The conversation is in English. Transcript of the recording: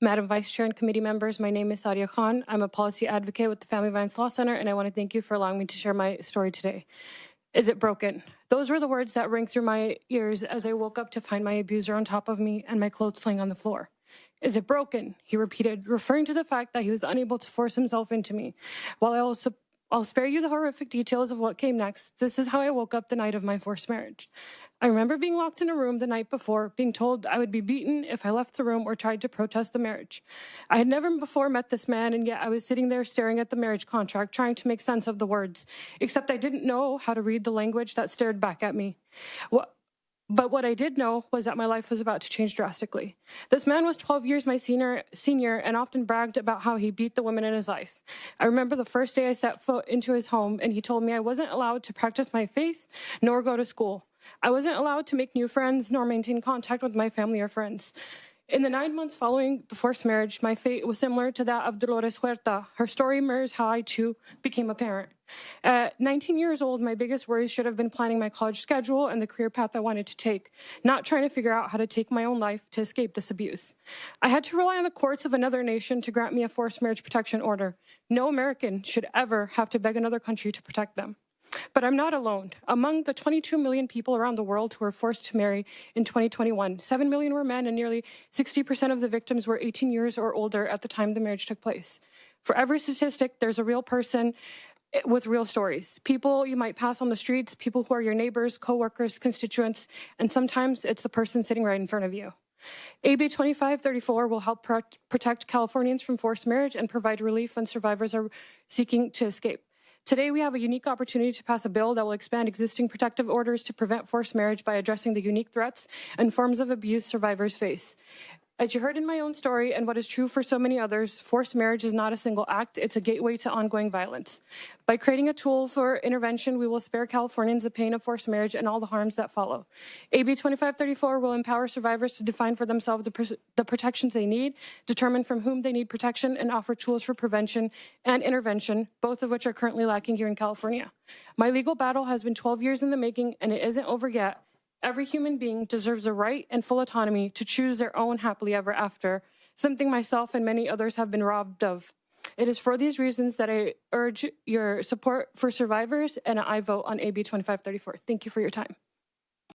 Madam Vice Chair and committee members, my name is Sadia Khan. I'm a policy advocate with the Family Violence Law Center, and I want to thank you for allowing me to share my story today. Is it broken? Those were the words that rang through my ears as I woke up to find my abuser on top of me and my clothes laying on the floor. Is it broken? He repeated, referring to the fact that he was unable to force himself into me. While I'll spare you the horrific details of what came next, this is how I woke up the night of my forced marriage. I remember being locked in a room the night before, being told I would be beaten if I left the room or tried to protest the marriage. I had never before met this man, and yet I was sitting there staring at the marriage contract, trying to make sense of the words, except I didn't know how to read the language that stared back at me. But what I did know was that my life was about to change drastically. This man was 12 years my senior and often bragged about how he beat the women in his life. I remember the first day I set foot into his home, and he told me I wasn't allowed to practice my faith nor go to school. I wasn't allowed to make new friends nor maintain contact with my family or friends. In the 9 months following the forced marriage, my fate was similar to that of Dolores Huerta. Her story mirrors how I, too, became a parent. At 19 years old, my biggest worries should have been planning my college schedule and the career path I wanted to take, not trying to figure out how to take my own life to escape this abuse. I had to rely on the courts of another nation to grant me a forced marriage protection order. No American should ever have to beg another country to protect them. But I'm not alone. Among the 22 million people around the world who were forced to marry in 2021, 7 million were men, and nearly 60% of the victims were 18 years or older at the time the marriage took place. For every statistic, there's a real person with real stories. People you might pass on the streets, people who are your neighbors, coworkers, constituents, and sometimes it's the person sitting right in front of you. AB 2534 will help protect Californians from forced marriage and provide relief when survivors are seeking to escape. Today, we have a unique opportunity to pass a bill that will expand existing protective orders to prevent forced marriage by addressing the unique threats and forms of abuse survivors face. As you heard in my own story, and what is true for so many others, forced marriage is not a single act, it's a gateway to ongoing violence. By creating a tool for intervention, we will spare Californians the pain of forced marriage and all the harms that follow. AB 2534 will empower survivors to define for themselves the protections they need, determine from whom they need protection, and offer tools for prevention and intervention, both of which are currently lacking here in California. My legal battle has been 12 years in the making, and it isn't over yet. Every human being deserves the right and full autonomy to choose their own happily ever after, something myself and many others have been robbed of. It is for these reasons that I urge your support for survivors, and I vote on AB 2534. Thank you for your time.